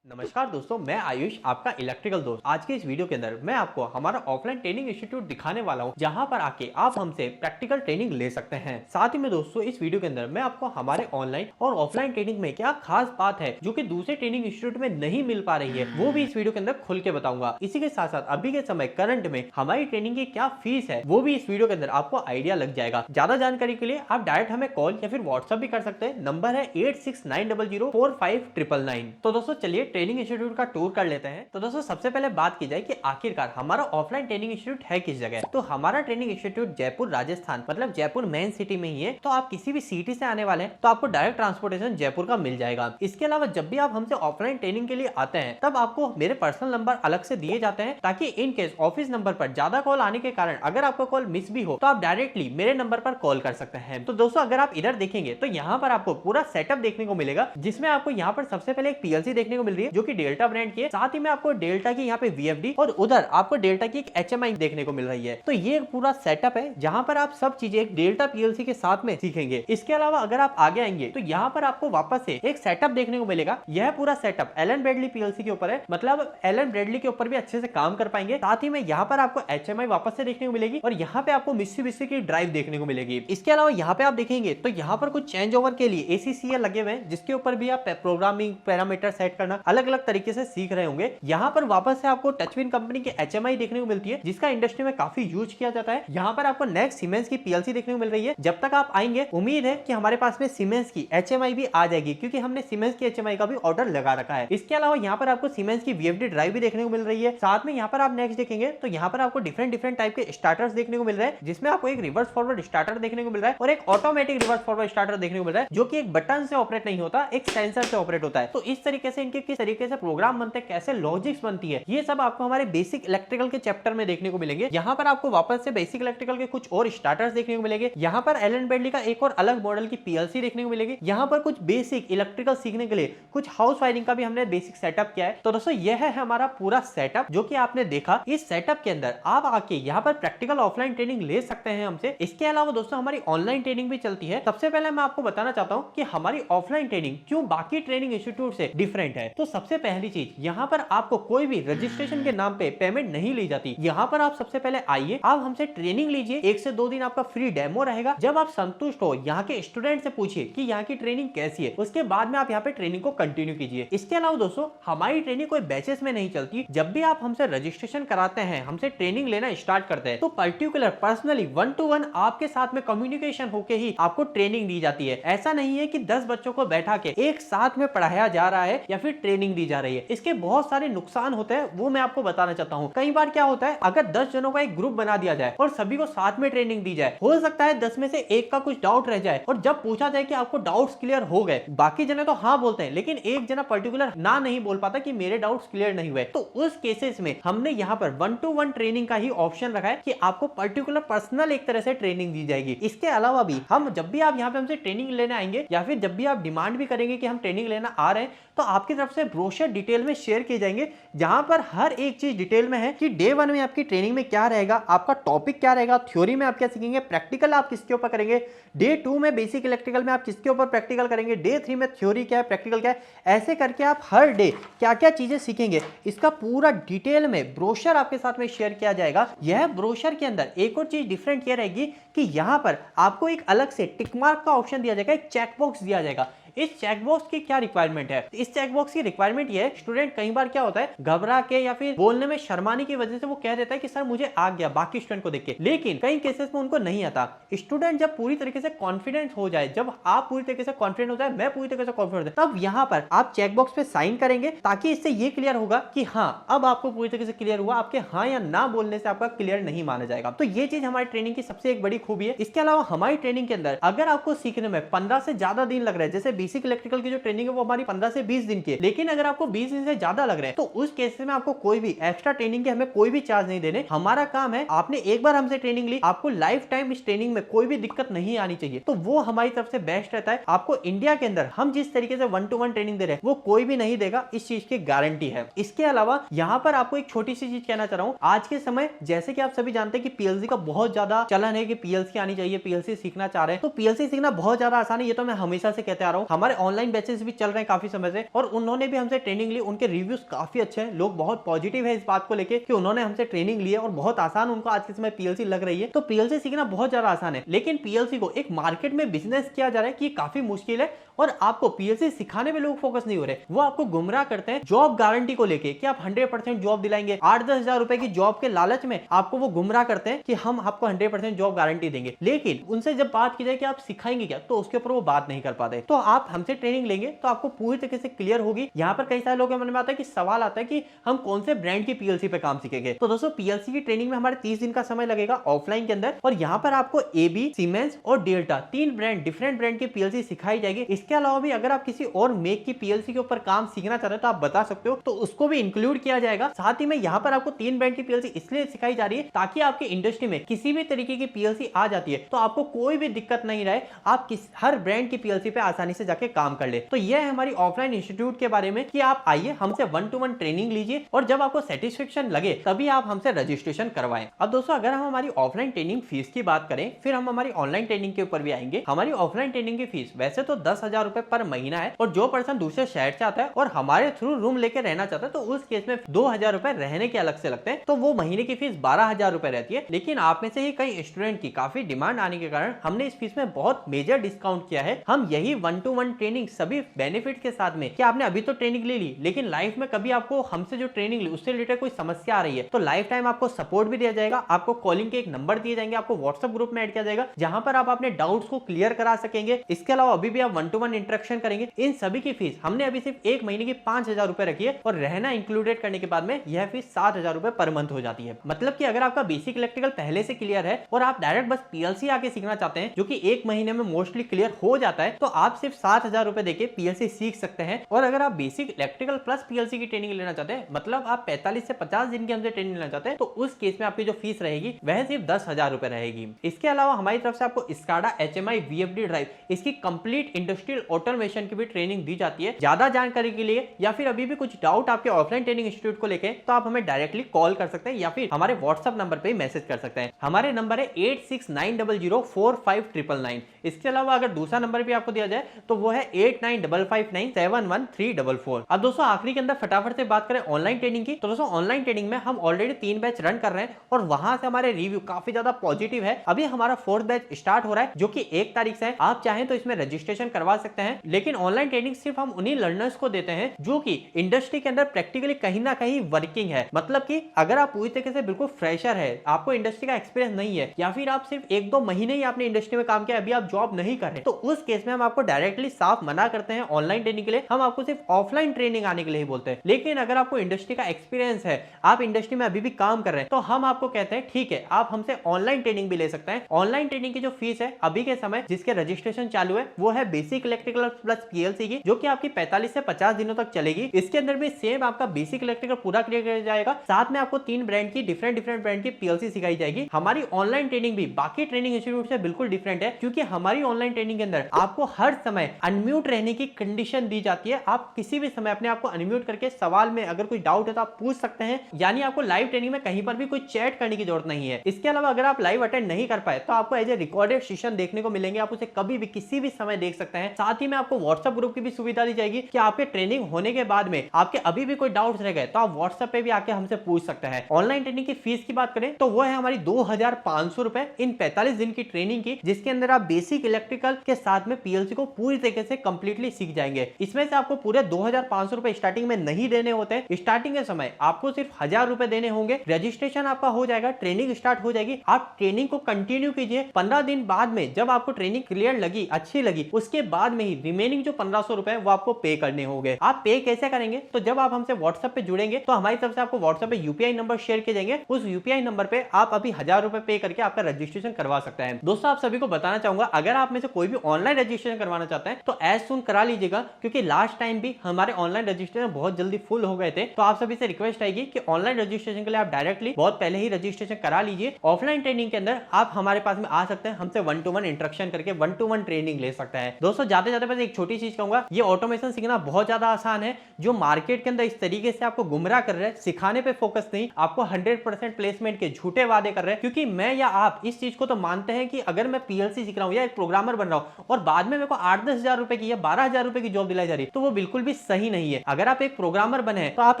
नमस्कार दोस्तों, मैं आयुष आपका इलेक्ट्रिकल दोस्त। आज के इस वीडियो के अंदर मैं आपको हमारा ऑफलाइन ट्रेनिंग इंस्टीट्यूट दिखाने वाला हूं, जहां पर आके आप हमसे प्रैक्टिकल ट्रेनिंग ले सकते हैं। साथ ही में दोस्तों, इस वीडियो के अंदर मैं आपको हमारे ऑनलाइन और ऑफलाइन ट्रेनिंग में क्या खास बात है जो कि दूसरे ट्रेनिंग इंस्टीट्यूट में नहीं मिल पा रही है, वो भी इस वीडियो के अंदर खुल के बताऊंगा। इसी के साथ साथ अभी के समय करंट में हमारी ट्रेनिंग की क्या फीस है, वो भी इस वीडियो के अंदर आपको आइडिया लग जाएगा। ज्यादा जानकारी के लिए आप डायरेक्ट हमें कॉल या फिर व्हाट्सएप भी कर सकते हैं। नंबर है 8690045999। तो दोस्तों चलिए ट्रेनिंग इंस्टीट्यूट का टूर कर लेते हैं। तो दोस्तों सबसे पहले बात की जाए कि आखिरकार हमारा ऑफलाइन ट्रेनिंग इंस्टीट्यूट है किस जगह। तो हमारा ट्रेनिंग इंस्टीट्यूट जयपुर राजस्थान, मतलब जयपुर मेन सिटी में ही है। तो आप किसी भी सिटी से आने वाले हैं तो आपको डायरेक्ट ट्रांसपोर्टेशन जयपुर का मिल जाएगा। इसके अलावा जब भी आप हमसे ऑफलाइन ट्रेनिंग के लिए आते हैं तब आपको मेरे पर्सनल नंबर अलग से दिए जाते हैं, ताकि इन केस ऑफिस नंबर पर ज्यादा कॉल आने के कारण अगर आपका कॉल मिस भी हो तो आप डायरेक्टली मेरे नंबर पर कॉल कर सकते हैं। तो दोस्तों अगर आप इधर देखेंगे तो यहाँ पर आपको पूरा सेटअप देखने को मिलेगा, जिसमें आपको यहाँ पर सबसे पहले एक पीएलसी देखने को मिल रही है जो कि डेल्टा ब्रांड की है। साथ ही में आपको डेल्टा की यहाँ पे वीएफडी और उधर आपको डेल्टा की एक एचएमआई देखने को मिल रही है। तो ये पूरा सेटअप है जहां पर आप सब चीजें एक डेल्टा पीएलसी के साथ में सीखेंगे। इसके अलावा अगर आप आगे आएंगे तो यहाँ पर आपको वापस से एक सेटअप देखने को मिलेगा। यह पूरा सेटअप एलन ब्रैडली पीएलसी के ऊपर है, मतलब एलन ब्रैडली के ऊपर भी अच्छे से काम कर पाएंगे। साथ ही में यहाँ पर आपको एचएमआई वापस से देखने को मिलेगी और यहाँ पे आपको मित्सुबिशी की ड्राइव देखने को मिलेगी। इसके अलावा यहाँ पे आप देखेंगे तो यहाँ पर कुछ चेंज ओवर के लिए एसीसीएल लगे हुए हैं, जिसके ऊपर भी आप प्रोग्रामिंग पैरामीटर सेट करना अलग अलग तरीके से सीख रहे होंगे। यहाँ पर वापस से आपको टचविन कंपनी की एचएमआई देखने को मिलती है, जिसका इंडस्ट्री में काफी यूज किया जाता है। यहाँ पर आपको नेक्स्ट सीमेंस की पीएलसी देखने को मिल रही है। जब तक आप आएंगे उम्मीद है कि हमारे पास में सीमेंस की एचएमआई भी आ जाएगी, क्योंकि हमने सीमेंस की एचएमआई का भी ऑर्डर लगा रखा है। इसके अलावा यहाँ पर आपको सीमेंस की वीएफडी ड्राइव भी देखने को मिल रही है। साथ में यहाँ पर आप नेक्स्ट देखेंगे तो यहाँ पर आपको डिफरेंट टाइप के स्टार्टर्स देखने को मिल रहे हैं, जिसमें आपको एक रिवर्स फॉरवर्ड स्टार्टर देखने को मिल रहा है और एक ऑटोमेटिक रिवर्स फॉरवर्ड स्टार्टर देखने को मिल रहा है, जो कि एक बटन से ऑपरेट नहीं होता, एक सेंसर से ऑपरेट होता है। तो इस तरीके से इनके किस तरीके से प्रोग्राम बनते हैं, कैसे लॉजिक्स बनती है, ये सब आपको हमारे बेसिक इलेक्ट्रिकल के चैप्टर में देखने को मिलेंगे। यहाँ पर आपको वापस से बेसिक इलेक्ट्रिकल के कुछ और स्टार्टर्स देखने को मिलेंगे। यहाँ पर एलन ब्रैडली का एक और अलग मॉडल की पीएलसी देखने को मिलेगी। यहाँ पर कुछ बेसिक इलेक्ट्रिकल सीखने के लिए कुछ हाउस वायरिंग का भी हमने बेसिक सेटअप किया है। तो दोस्तों यह है हमारा पूरा सेटअप जो कि आपने देखा। इस सेटअप के अंदर आप आके यहाँ पर प्रैक्टिकल ऑफलाइन ट्रेनिंग ले सकते हैं हमसे। इसके अलावा दोस्तों हमारी ऑनलाइन ट्रेनिंग भी चलती है। सबसे पहले मैं आपको बताना चाहता हूँ कि हमारी ऑफलाइन ट्रेनिंग क्यों बाकी ट्रेनिंग इंस्टीट्यूट से डिफरेंट है। तो सबसे पहली चीज, यहाँ पर आपको कोई भी रजिस्ट्रेशन के नाम पे पेमेंट नहीं ली जाती। यहाँ पर आप सबसे पहले आइए, आप हमसे ट्रेनिंग लीजिए। 1 से 2 दिन आपका फ्री डेमो रहेगा। जब आप संतुष्ट हो, यहाँ के स्टूडेंट से पूछिए कि यहाँ की ट्रेनिंग कैसी है, उसके बाद में आप यहाँ पे ट्रेनिंग को कंटिन्यू कीजिए। इसके अलावा दोस्तों हमारी ट्रेनिंग कोई बैचेस में नहीं चलती। जब भी आप हमसे रजिस्ट्रेशन कराते हैं, हमसे ट्रेनिंग लेना स्टार्ट करते हैं, तो पर्टिकुलर पर्सनली 1-to-1 आपके साथ में कम्युनिकेशन होके ही आपको ट्रेनिंग दी जाती है। ऐसा नहीं है कि 10 बच्चों को बैठा के एक साथ में पढ़ाया जा रहा है या फिर ट्रेनिंग दी जा रही है। इसके बहुत सारे नुकसान होते हैं, वो मैं आपको बताना चाहता हूँ। कई बार क्या होता है, अगर 10 जनों का एक ग्रुप बना दिया जाए और सभी को साथ में ट्रेनिंग दी जाए, हो सकता है 10 में से एक का कुछ डाउट रह जाए, और जब पूछा जाए कि आपको डाउट्स क्लियर हो गए, बाकी जने तो हाँ बोलते हैं, लेकिन एक जना पर्टिकुलर ना नहीं बोल पाता कि मेरे डाउट्स क्लियर नहीं हुए। तो उस केसेस में हमने यहाँ पर 1-to-1 ट्रेनिंग का ही ऑप्शन रखा है कि आपको पर्टिकुलर पर्सनल एक तरह से ट्रेनिंग दी जाएगी। इसके अलावा भी हम जब भी आप यहाँ पे हमसे ट्रेनिंग लेने आएंगे या फिर जब भी आप डिमांड भी करेंगे कि हम ट्रेनिंग लेना आ रहे हैं, तो आपकी तरफ से ब्रोशर डिटेल में शेयर किए जाएंगे, जहां पर हर एक चीज डिटेल में है कि डे 1 में आपकी ट्रेनिंग में क्या रहेगा, आपका टॉपिक क्या रहेगा, थ्योरी में आप क्या सीखेंगे, प्रैक्टिकल आप किसके ऊपर करेंगे, डे 2 में बेसिक इलेक्ट्रिकल में आप किसके ऊपर प्रैक्टिकल करेंगे, डे 3 में थ्योरी क्या है, प्रैक्टिकल क्या है। ऐसे करके आप हर डे क्या क्या चीजें सीखेंगे, इसका पूरा डिटेल में ब्रोशर आपके साथ में शेयर किया जाएगा। यह ब्रोशर के अंदर एक और चीज डिफरेंट ये रहेगी कि यहाँ पर आपको एक अलग से टिक मार्क का ऑप्शन दिया जाएगा, एक चेकबॉक्स दिया जाएगा। इस चेकबॉक्स की क्या रिक्वायरमेंट है? इस चेकबॉक्स की रिक्वायरमेंट ये है, स्टूडेंट कई बार क्या होता है, घबरा के या फिर बोलने में शर्माने की वजह से वो कह देता है कि सर मुझे आ गया बाकी स्टूडेंट को देख के, लेकिन कई केसेस में उनको नहीं आता। स्टूडेंट जब पूरी तरीके से कॉन्फिडेंट हो जाए, जब आप पूरी तरीके से कॉन्फिडेंट हो जाए, मैं पूरी तरीके से कॉन्फिडेंट हो जाए, तब यहाँ पर आप चेकबॉक्स पे साइन करेंगे, ताकि इससे ये क्लियर होगा कि हाँ अब आपको पूरी तरीके से क्लियर हुआ, आपके हाँ या ना बोलने से आपका क्लियर नहीं माना जाएगा। तो ये चीज हमारी ट्रेनिंग की सबसे एक बड़ी खूबी है। इसके अलावा हमारी ट्रेनिंग के अंदर अगर आपको सीखने में 15 से ज्यादा दिन लग रहे हैं, जैसे बेसिक इलेक्ट्रिकल की जो ट्रेनिंग है वो हमारी 15 से 20 दिन की है, लेकिन अगर आपको 20 दिन से ज्यादा लग रहे हैं तो उस केस में आपको कोई भी एक्स्ट्रा ट्रेनिंग के हमें कोई भी चार्ज नहीं देने। हमारा काम है, आपने एक बार हमसे ट्रेनिंग ली, आपको लाइफ टाइम इस ट्रेनिंग में कोई भी दिक्कत नहीं आनी चाहिए, तो वो हमारी तरफ से बेस्ट रहता है। आपको इंडिया के अंदर हम जिस तरीके से 1-to-1 ट्रेनिंग दे रहे हैं वो कोई भी नहीं देगा, इस चीज की गारंटी है। इसके अलावा यहाँ पर आपको एक छोटी सी चीज कहना चाह रहा हूँ। आज के समय जैसे कि आप सभी जानते हैं कि पीएलसी का बहुत ज्यादा चलन है कि पीएलसी आनी चाहिए, पीएलसी सीखना चाह रहे हैं, तो पीएलसी सीखना बहुत ज्यादा आसान है, ये तो मैं हमेशा से कहते आ रहा हूँ। हमारे ऑनलाइन बैचेस भी चल रहे हैं काफी समय से और उन्होंने भी हमसे ट्रेनिंग ली, उनके रिव्यूज काफी अच्छे हैं, लोग बहुत पॉजिटिव है इस बात को लेके कि उन्होंने हमसे ट्रेनिंग ली है और बहुत आसान उनको आज के समय पीएलसी लग रही है। तो पीएलसी सीखना बहुत ज्यादा आसान है, लेकिन पीएलसी को एक मार्केट में बिजनेस किया जा रहा है कि काफी मुश्किल है और आपको पीएलसी सिखाने में लोग फोकस नहीं हो रहे, वो आपको गुमराह करते हैं जॉब गारंटी को लेके कि आप 100% जॉब दिलाएंगे। 8-10 हजार रुपए की जॉब के लालच में आपको वो गुमराह करते हैं कि हम आपको 100% जॉब गारंटी देंगे, लेकिन उनसे जब बात की जाए कि आप सिखाएंगे क्या, तो उसके ऊपर वो बात नहीं कर पाते। तो आप हमसे ट्रेनिंग लेंगे तो आपको पूरी तरीके से क्लियर होगी। यहाँ पर कई सारे लोगों के मन में आता है कि सवाल आता है कि हम कौन से ब्रांड की पीएलसी पे काम सीखेंगे। तो दोस्तों पीएलसी की ट्रेनिंग में हमारे 30 दिन का समय लगेगा ऑफलाइन के अंदर, और यहाँ पर आपको एबी, सीमेंस और डेल्टा 3 ब्रांड, डिफरेंट ब्रांड की पीएलसी सिखाई जाएगी। इसके अलावा भी अगर आप किसी और मेक की पीएलसी के ऊपर काम सीखना चाहते हैं तो आप बता सकते हो, तो उसको भी इंक्लूड किया जाएगा। साथ ही में यहाँ पर आपको 3 ब्रांड की पीएलसी इसलिए सिखाई जा रही है ताकि आपकी इंडस्ट्री में किसी भी तरीके की पीएलसी आ जाती है तो आपको कोई भी दिक्कत नहीं रहे, आप हर ब्रांड की पीएलसी पे आसानी से जाके काम कर ले। तो यह है हमारी ऑफलाइन इंस्टीट्यूट के बारे में कि आप आइए हमसे 1-to-1 ट्रेनिंग लीजिए और जब आपको सेटिस्फेक्शन लगे तभी आप हमसे रजिस्ट्रेशन करवाएं। अब दोस्तों अगर हम हमारी ऑफलाइन ट्रेनिंग फीस की बात करें, फिर हम हमारी ऑनलाइन ट्रेनिंग के ऊपर भी आएंगे। हमारी ऑफलाइन ट्रेनिंग की फीस वैसे तो 10,000 रुपए पर महीना है, और जो पर्सन दूसरे शहर से आता है और हमारे थ्रू रूम लेके रहना चाहता है तो उस केस में 2,000 रुपए रहने के अलग से लगते हैं, तो वो महीने की फीस 12,000 रुपए रहती है। लेकिन आप में से ही कई स्टूडेंट की काफी डिमांड आने के कारण हमने इस फीस में बहुत मेजर डिस्काउंट किया है। हम यही 1-to-1 ट्रेनिंग सभी बेनिफिट के साथ में कि आपने अभी तो ट्रेनिंग ले ली, लेकिन लाइफ में कभी आपको हमसे जो ट्रेनिंग ली उससे रिलेटेड कोई समस्या आ रही है तो लाइफ टाइम आपको सपोर्ट भी दिया जाएगा, आपको कॉलिंग के एक नंबर दिए जाएंगे, आपको व्हाट्सएप ग्रुप में ऐड किया जाएगा जहां पर आप अपने डाउट्स को क्लियर करा सकेंगे। इसके अलावा अभी भी आप 1-to-1 इंटरेक्शन करेंगे। इन सभी की फीस हमने अभी सिर्फ एक महीने की 5,000 रुपए रखी है और रहना इंक्लूडेड करने के बाद में यह फीस 7,000 रुपए पर मंथ हो जाती है। मतलब कि अगर आपका बेसिक इलेक्ट्रिकल पहले से क्लियर है और आप डायरेक्ट बस पीएलसी आके सीखना चाहते हैं जो कि एक महीने में मोस्टली क्लियर हो जाता है, तो आप सिर्फ 7,000 रुपए देके पीएलसी सीख सकते हैं। और अगर आप बेसिक इलेक्ट्रिकल प्लस पीएलसी की ट्रेनिंग लेना चाहते हैं, मतलब आप 45 से 50 दिन की हमसे ट्रेनिंग लेना चाहते हैं, तो उस केस में आपकी जो फीस रहेगी वह सिर्फ 10,000 रुपए रहेगी। इसके अलावा हमारी तरफ से आपको स्काडा HMI VFD ड्राइव इसकी कंप्लीट इंडस्ट्रियल ऑटोमेशन की भी ट्रेनिंग दी जाती है। ज्यादा जानकारी के लिए या फिर अभी भी कुछ डाउट आपके ऑफलाइन ट्रेनिंग इंस्टीट्यूट को लेके तो आप हमें डायरेक्टली कॉल कर सकते हैं या फिर हमारे व्हाट्सएप नंबर पे मैसेज कर सकते हैं। हमारे नंबर है 8690045999। इसके अलावा अगर दूसरा नंबर भी आपको दिया जाए तो वो है 8955971344। अब दोस्तों आखिरी के अंदर फटाफट से बात करें ऑनलाइन ट्रेनिंग की, तो दोस्तों ऑनलाइन ट्रेनिंग में हम ऑलरेडी 3 बैच रन कर रहे हैं और वहां से हमारे रिव्यू काफी ज्यादा पॉजिटिव है। अभी हमारा 4th बैच स्टार्ट हो रहा है जो कि 1 तारीख से है। आप चाहें तो इसमें रजिस्ट्रेशन करवा सकते हैं, लेकिन ऑनलाइन ट्रेनिंग सिर्फ हम उन्हीं लर्नर्स को देते हैं जो कि इंडस्ट्री के अंदर प्रैक्टिकली कहीं ना कहीं वर्किंग है। मतलब कि अगर आप पूरी तरीके से बिल्कुल फ्रेशर है, आपको इंडस्ट्री का एक्सपीरियंस नहीं है, या फिर आप सिर्फ 1-2 महीने ही आपने इंडस्ट्री में काम किया, अभी आप जॉब नहीं कर रहे, तो उस केस में हम आपको डायरेक्टली साफ मना करते हैं ऑनलाइन ट्रेनिंग के लिए। हम आपको सिर्फ ऑफलाइन ट्रेनिंग आने के लिए ही बोलते हैं। लेकिन अगर आपको इंडस्ट्री का एक्सपीरियंस है, आप इंडस्ट्री में अभी भी काम कर रहे हैं, तो हम आपको कहते हैं ठीक है आप हमसे ऑनलाइन ट्रेनिंग भी ले सकते हैं। ऑनलाइन ट्रेनिंग की जो फीस है अभी के समय जिसके रजिस्ट्रेशन चालू है वो है बेसिक इलेक्ट्रिकल प्लस पीएलसी की, जो कि आपकी 45 से 50 दिनों तक चलेगी। इसके अंदर भी सेम आपका बेसिक इलेक्ट्रिकल पूरा क्लियर किया जाएगा, साथ में आपको 3 ब्रांड की डिफरेंट ब्रांड की पीएलसी सिखाई जाएगी। हमारी ऑनलाइन ट्रेनिंग भी बाकी ट्रेनिंग इंस्टीट्यूट से बिल्कुल डिफरेंट है, क्योंकि हमारी ऑनलाइन ट्रेनिंग के अंदर आपको हर समय अनम्यूट रहने की कंडीशन दी जाती है। आप किसी भी समय अपने आप को अनम्यूट करके सवाल में अगर कोई डाउट है तो आप पूछ सकते हैं, यानी आपको लाइव ट्रेनिंग में कहीं पर भी कोई चैट करने की जरूरत नहीं है। इसके अलावा अगर आप लाइव अटेंड नहीं कर पाए तो आपको एज ए रिकॉर्डेड सेशन देखने को मिलेंगे, आप उसे कभी भी किसी भी समय देख सकते हैं। साथ ही में आपको व्हाट्सएप ग्रुप की भी सुविधा दी जाएगी कि आपके ट्रेनिंग होने के बाद में आपके अभी भी कोई डाउट्स रह गए तो आप व्हाट्सएप पे भी आके हमसे पूछ सकते हैं। ऑनलाइन ट्रेनिंग की फीस की बात करें तो वो है हमारी 2,500 रुपए इन 45 दिन की ट्रेनिंग की, जिसके अंदर आप बेसिक इलेक्ट्रिकल के साथ में पीएलसी को पूरी तरीके से कंप्लीटली सीख जाएंगे। इसमें से आपको पूरे 2,500 रुपए स्टार्टिंग में नहीं देने होते हैं। स्टार्टिंग के समय आपको सिर्फ 1,000 रुपए देने होंगे। रजिस्ट्रेशन आपका हो जाएगा, ट्रेनिंग स्टार्ट हो जाएगी, आप ट्रेनिंग को कंटिन्यू कीजिए। 15 दिन बाद में जब आपको ट्रेनिंग क्लियर लगी, अच्छी लगी, उसके बाद में ही रिमेनिंग जो 1,500 रुपए वो आपको पे करने होंगे। आप पे कैसे करेंगे? तो जब आप हमसे व्हाट्सएप पे जुड़ेंगे तो हमारी तरफ से आपको व्हाट्सएप पे यूपीआई नंबर शेयर किए जाएंगे। उस यूपीआई नंबर पे आप अभी 1,000 रुपए पे करके आपका रजिस्ट्रेशन करवा सकते हैं। दोस्तों आप सभी को बताना चाहूंगा, अगर आप में से कोई भी ऑनलाइन रजिस्ट्रेशन करवाना चाहते हैं तो एज सुन करा लीजिएगा, क्योंकि लास्ट टाइम भी हमारे ऑनलाइन रजिस्ट्रेशन बहुत जल्दी फुल हो गए थे। तो आप सभी से रिक्वेस्ट आएगी कि ऑनलाइन रजिस्ट्रेशन के लिए आप डायरेक्टली बहुत पहले ही रजिस्ट्रेशन करा लीजिए। ऑफलाइन ट्रेनिंग के अंदर आप हमारे पास में आ सकते हैं, हमसे 1-to-1 इंटरेक्शन करके 1-to-1 ट्रेनिंग ले सकते हैं। दोस्तों जाते जाते बस एक छोटी चीज कहूंगा, ये ऑटोमेशन सीखना बहुत ज्यादा आसान है। जो मार्केट के अंदर इस तरीके से आपको गुमराह कर रहे हैं, सिखाने पे फोकस नहीं, आपको 100% प्लेसमेंट के झूठे वादे कर रहे हैं, क्योंकि मैं या आप इस चीज को तो मानते हैं कि अगर मैं पीएलसी सीख रहा हूं या एक प्रोग्रामर बन रहा हूं और बाद में मेरे को 8-10 10,000 रुपए की या 12,000 रुपए की जॉब दिलाई जा रही है, तो वो बिल्कुल भी सही नहीं है। अगर आप एक प्रोग्रामर बने तो आप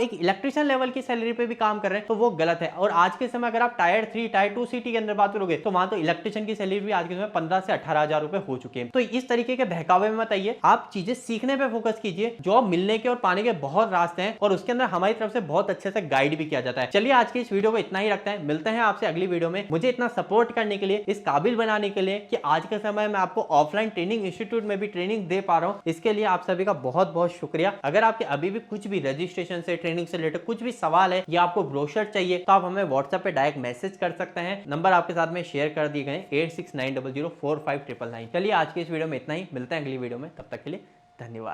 एक इलेक्ट्रिशियन लेवल की सैलरी पे भी काम कर रहे हैं तो वो गलत है। और आज के समय अगर आप टायर 3 टायर 2 सिटी के अंदर बात करोगे तो वहां तो इलेक्ट्रिशियन की सैलरी भी आज के समय 15 से 18,000 रुपए हो चुके हैं। तो इस तरीके के बहकावे में मत आइए, आप चीजें सीखने पे फोकस कीजिए। जॉब मिलने के और पाने के बहुत रास्ते हैं और उसके अंदर हमारी तरफ से बहुत अच्छे से गाइड भी किया जाता है। चलिए आज की इस वीडियो को इतना ही रखते हैं, मिलते हैं आपसे अगली वीडियो में। मुझे इतना सपोर्ट करने के लिए, इस काबिल बनाने के लिए कि आज के समय में आपको ऑफलाइन ट्रेनिंग इंस्टीट्यूट में भी ट्रेनिंग दे पा रहा हूं, इसके लिए आप सभी का बहुत बहुत शुक्रिया। अगर आपके अभी भी कुछ भी रजिस्ट्रेशन से, ट्रेनिंग से रिलेटेड कुछ भी सवाल है या आपको ब्रोशर चाहिए तो आप हमें व्हाट्सएप पे डायरेक्ट मैसेज कर सकते हैं। नंबर आपके साथ में शेयर कर दिए गए 8690045999। चलिए आज की इस वीडियो में इतना ही, मिलते हैं अगली वीडियो में, तब तक के लिए धन्यवाद।